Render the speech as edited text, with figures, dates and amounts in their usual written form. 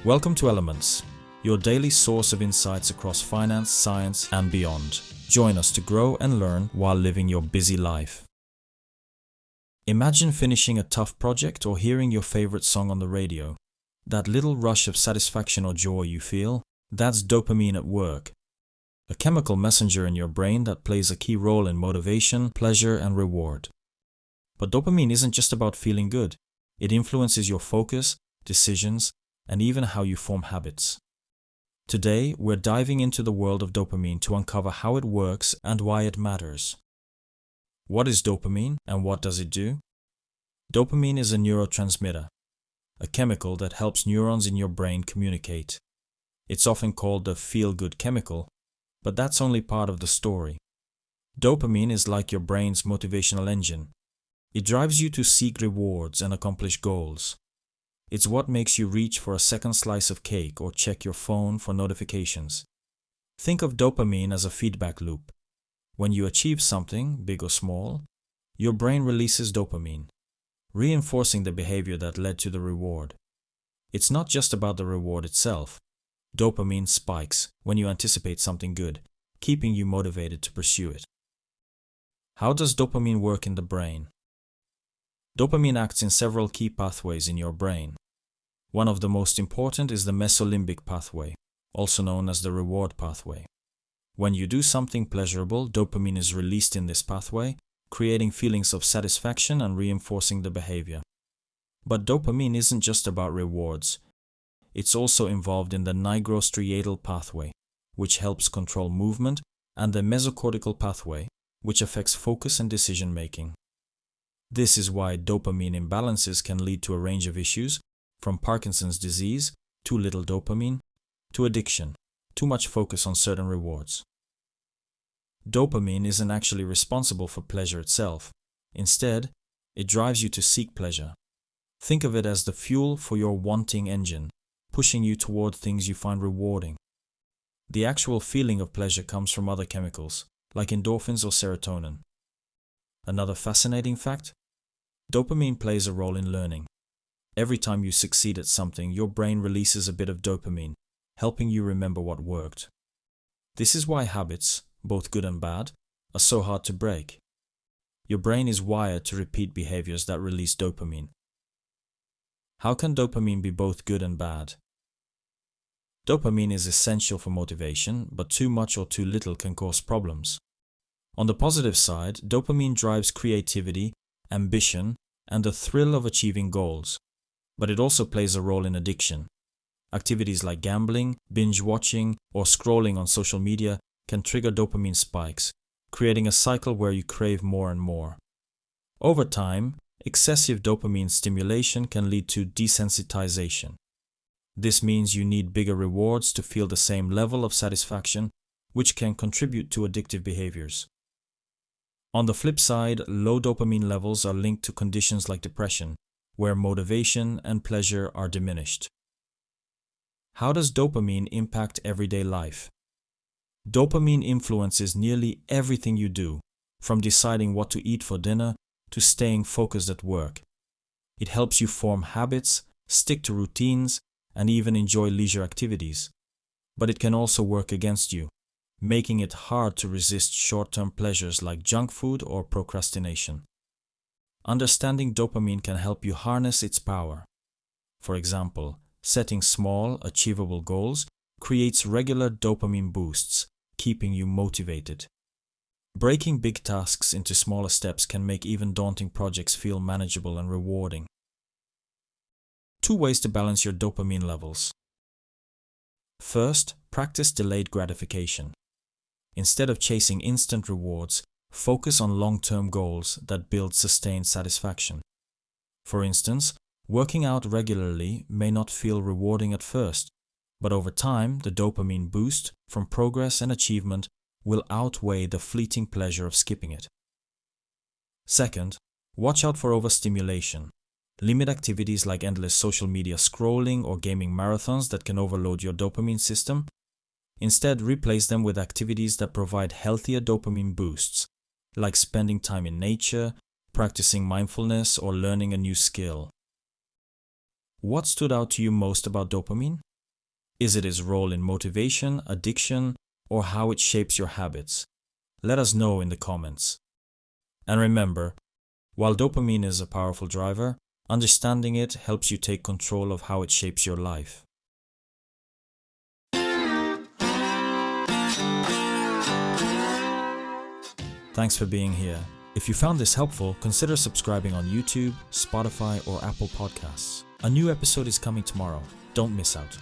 Welcome to Ælementz, your daily source of insights across finance, science, and beyond. Join us to grow and learn while living your busy life. Imagine finishing a tough project or hearing your favorite song on the radio. That little rush of satisfaction or joy you feel, that's dopamine at work. A chemical messenger in your brain that plays a key role in motivation, pleasure, and reward. But dopamine isn't just about feeling good. It influences your focus, decisions, and even how you form habits. Today, we're diving into the world of dopamine to uncover how it works and why it matters. What is dopamine and what does it do? Dopamine is a neurotransmitter, a chemical that helps neurons in your brain communicate. It's often called the feel-good chemical, but that's only part of the story. Dopamine is like your brain's motivational engine. It drives you to seek rewards and accomplish goals. It's what makes you reach for a second slice of cake or check your phone for notifications. Think of dopamine as a feedback loop. When you achieve something, big or small, your brain releases dopamine, reinforcing the behavior that led to the reward. It's not just about the reward itself. Dopamine spikes when you anticipate something good, keeping you motivated to pursue it. How does dopamine work in the brain? Dopamine acts in several key pathways in your brain. One of the most important is the mesolimbic pathway, also known as the reward pathway. When you do something pleasurable, dopamine is released in this pathway, creating feelings of satisfaction and reinforcing the behavior. But dopamine isn't just about rewards. It's also involved in the nigrostriatal pathway, which helps control movement, and the mesocortical pathway, which affects focus and decision-making. This is why dopamine imbalances can lead to a range of issues, from Parkinson's disease, too little dopamine, to addiction, too much focus on certain rewards. Dopamine isn't actually responsible for pleasure itself. Instead, it drives you to seek pleasure. Think of it as the fuel for your wanting engine, pushing you toward things you find rewarding. The actual feeling of pleasure comes from other chemicals, like endorphins or serotonin. Another fascinating fact: dopamine plays a role in learning. Every time you succeed at something, your brain releases a bit of dopamine, helping you remember what worked. This is why habits, both good and bad, are so hard to break. Your brain is wired to repeat behaviors that release dopamine. How can dopamine be both good and bad? Dopamine is essential for motivation, but too much or too little can cause problems. On the positive side, dopamine drives creativity, ambition, and the thrill of achieving goals. But it also plays a role in addiction. Activities like gambling, binge-watching, or scrolling on social media can trigger dopamine spikes, creating a cycle where you crave more and more. Over time, excessive dopamine stimulation can lead to desensitization. This means you need bigger rewards to feel the same level of satisfaction, which can contribute to addictive behaviors. On the flip side, low dopamine levels are linked to conditions like depression, where motivation and pleasure are diminished. How does dopamine impact everyday life? Dopamine influences nearly everything you do, from deciding what to eat for dinner to staying focused at work. It helps you form habits, stick to routines, and even enjoy leisure activities. But it can also work against you, making it hard to resist short-term pleasures like junk food or procrastination. Understanding dopamine can help you harness its power. For example, setting small, achievable goals creates regular dopamine boosts, keeping you motivated. Breaking big tasks into smaller steps can make even daunting projects feel manageable and rewarding. 2 ways to balance your dopamine levels. First, practice delayed gratification. Instead of chasing instant rewards, focus on long-term goals that build sustained satisfaction. For instance, working out regularly may not feel rewarding at first, but over time, the dopamine boost from progress and achievement will outweigh the fleeting pleasure of skipping it. Second, watch out for overstimulation. Limit activities like endless social media scrolling or gaming marathons that can overload your dopamine system. Instead, replace them with activities that provide healthier dopamine boosts, like spending time in nature, practicing mindfulness, or learning a new skill. What stood out to you most about dopamine? Is it its role in motivation, addiction, or how it shapes your habits? Let us know in the comments. And remember, while dopamine is a powerful driver, understanding it helps you take control of how it shapes your life. Thanks for being here. If you found this helpful, consider subscribing on YouTube, Spotify, or Apple Podcasts. A new episode is coming tomorrow. Don't miss out.